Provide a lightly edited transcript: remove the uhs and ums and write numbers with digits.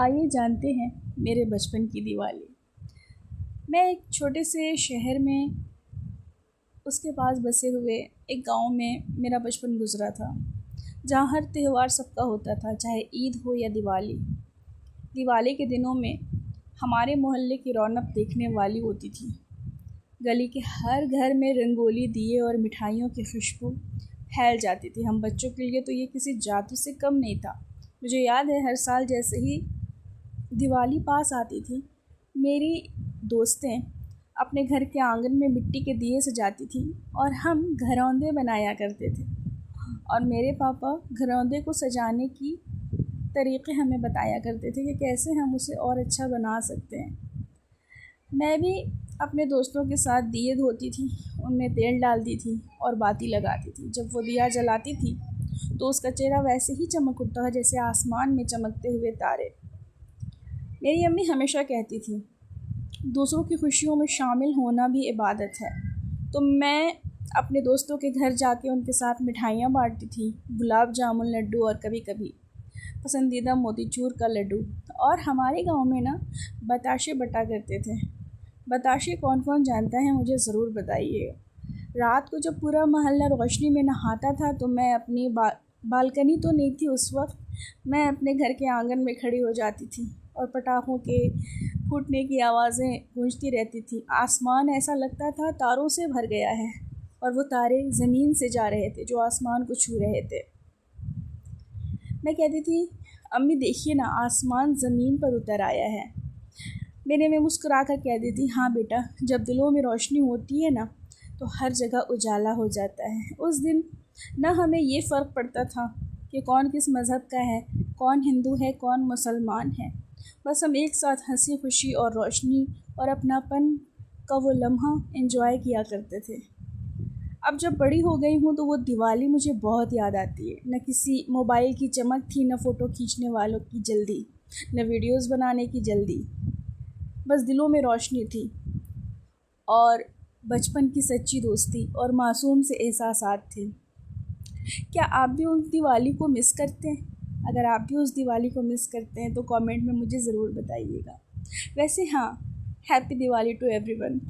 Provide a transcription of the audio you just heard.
आइए जानते हैं मेरे बचपन की दिवाली। मैं एक छोटे से शहर में उसके पास बसे हुए एक गांव में मेरा बचपन गुजरा था, जहां हर त्यौहार सबका होता था, चाहे ईद हो या दिवाली। दिवाली के दिनों में हमारे मोहल्ले की रौनक देखने वाली होती थी। गली के हर घर में रंगोली, दिए और मिठाइयों की खुशबू फैल जाती थी। हम बच्चों के लिए तो ये किसी जादू से कम नहीं था। मुझे याद है, हर साल जैसे ही दिवाली पास आती थी, मेरी दोस्तें अपने घर के आंगन में मिट्टी के दिए सजाती थी और हम घरौंदे बनाया करते थे। और मेरे पापा घरौंदे को सजाने की तरीक़े हमें बताया करते थे कि कैसे हम उसे और अच्छा बना सकते हैं। मैं भी अपने दोस्तों के साथ दिए धोती थी, उनमें तेल डालती थी और बाती लगाती थी। जब वो दिया जलाती थी तो उसका चेहरा वैसे ही चमक उठता था जैसे आसमान में चमकते हुए तारे। मेरी अम्मी हमेशा कहती थी, दूसरों की खुशियों में शामिल होना भी इबादत है। तो मैं अपने दोस्तों के घर जाके उनके साथ मिठाइयाँ बांटती थी, गुलाब जामुन, लड्डू और कभी कभी पसंदीदा मोतीचूर का लड्डू। और हमारे गांव में ना बताशे बटा करते थे। बताशे कौन कौन जानता है मुझे ज़रूर बताइए। रात को जब पूरा मोहल्ला रोशनी में नहाता था तो मैं अपनी बालकनी तो नहीं थी उस वक्त, मैं अपने घर के आंगन में खड़ी हो जाती थी और पटाखों के फूटने की आवाज़ें गूंजती रहती थी। आसमान ऐसा लगता था तारों से भर गया है और वो तारे ज़मीन से जा रहे थे जो आसमान को छू रहे थे। मैं कहती थी, अम्मी देखिए ना, आसमान ज़मीन पर उतर आया है। मेरे में मुस्कुरा कर कह देती, हाँ बेटा, जब दिलों में रोशनी होती है ना तो हर जगह उजाला हो जाता है। उस दिन ना हमें ये फ़र्क पड़ता था कि कौन किस मज़हब का है, कौन हिंदू है, कौन मुसलमान है। बस हम एक साथ हंसी खुशी और रोशनी और अपनापन का वो लम्हा एंजॉय किया करते थे। अब जब बड़ी हो गई हूँ तो वो दिवाली मुझे बहुत याद आती है। न किसी मोबाइल की चमक थी, न फ़ोटो खींचने वालों की जल्दी, न वीडियोस बनाने की जल्दी। बस दिलों में रोशनी थी और बचपन की सच्ची दोस्ती और मासूम से एहसासात थे। क्या आप भी उस दिवाली को मिस करते हैं? अगर आप भी उस दिवाली को मिस करते हैं तो कमेंट में मुझे ज़रूर बताइएगा। वैसे हाँ, हैप्पी दिवाली टू एवरीवन।